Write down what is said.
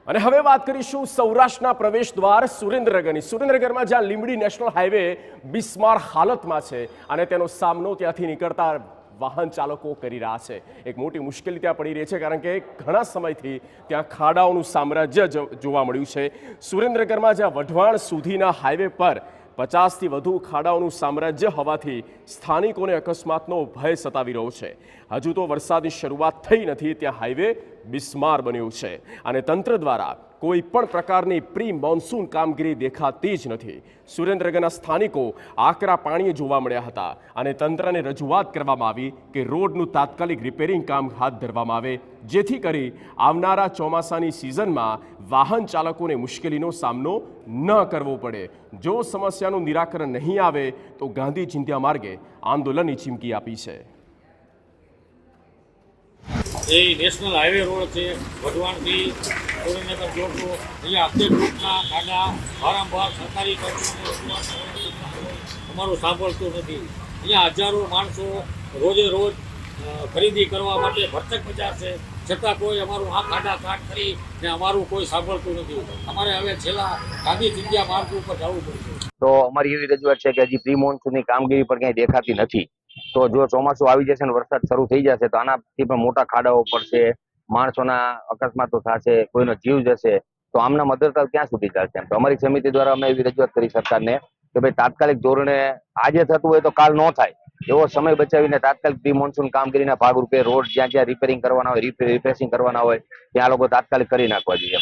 અને હવે વાત કરીશું સૌરાષ્ટ્રના પ્રવેશ દ્વાર સુરેન્દ્રનગરની। સુરેન્દ્રનગરમાં જ્યાં લીંબડી નેશનલ હાઈવે બિસ્માર હાલતમાં છે અને તેનો સામનો ત્યાંથી નીકળતા વાહન ચાલકો કરી રહ્યા છે। એક મોટી મુશ્કેલી ત્યાં પડી રહી છે, કારણ કે ઘણા સમયથી ત્યાં ખાડાઓનું સામ્રાજ્ય જોવા મળ્યું છે। સુરેન્દ્રનગરમાં જ્યાં વઢવાણ સુધીના હાઈવે પર 50થી વધુ ખાડાઓનું સામ્રાજ્ય હોવાથી સ્થાનિકોને અકસ્માતનો ભય સતાવી રહ્યો છે। હજુ તો વરસાદની શરૂઆત થઈ નથી, ત્યાં હાઈવે બિસ્માર બન્યો છે અને તંત્ર દ્વારા કોઈ પણ પ્રકારની પ્રી મોન્સૂન કામગીરી દેખાતી જ નથી। સુરેન્દ્રનગરના સ્થાનિકો આકરા પાણીએ જોવા મળ્યા હતા અને તંત્રને રજૂઆત કરવામાં આવી કે રોડનું તાત્કાલિક રિપેરિંગ કામ હાથ ધરવામાં આવે, જેથી કરી આવનારા ચોમાસાની સિઝનમાં વાહન ચાલકોને મુશ્કેલીનો સામનો ન કરવો પડે। જો સમસ્યાનું નિરાકરણ નહીં આવે તો ગાંધી ચિંધ્યા માર્ગે આંદોલનની ચીમકી આપી છે। એ નેશનલ હાઈવે રોડ છે, વઢવાણથી સુરેન્દ્રનગર જોડતો। અહીંયા અપડેટ રૂટના ખાડા વારંવાર સરકારી અમારું સાંભળતું નથી। અહીંયા હજારો માણસો રોજે રોજ ખરીદી કરવા માટે ભરચક બજાર છે, છતાં કોઈ અમારું આ ખાડા કાટ કરી ને અમારું કોઈ સાંભળતું નથી। અમારે હવે છેલ્લા ગાંધી ચિંધ્યા માર્ગ ઉપર જવું પડશે। તો અમારી એવી રજૂઆત છે કે હજી પ્રી મોન્સૂનની કામગીરી પણ ક્યાંય દેખાતી નથી। તો જો ચોમાસું આવી જશે ને વરસાદ શરૂ થઈ જશે તો આનાથી પણ મોટા ખાડાઓ પડશે, માણસોના અકસ્માતો થશે, કોઈનો જીવ જશે, તો આમના મદદ ક્યાં સુધી ચાલશે? એમ તો અમારી સમિતિ દ્વારા અમે એવી રજૂઆત કરી સરકારને કે ભાઈ તાત્કાલિક ધોરણે આજે થતું હોય તો કાલ ન થાય એવો સમય બચાવીને તાત્કાલિક પ્રી મોન્સૂન કામગીરીના ભાગરૂપે રોડ જ્યાં જ્યાં રિપેરિંગ કરવાના હોય, રિપ્રેસિંગ કરવાના હોય ત્યાં લોકો તાત્કાલિક કરી નાખવા જોઈએ।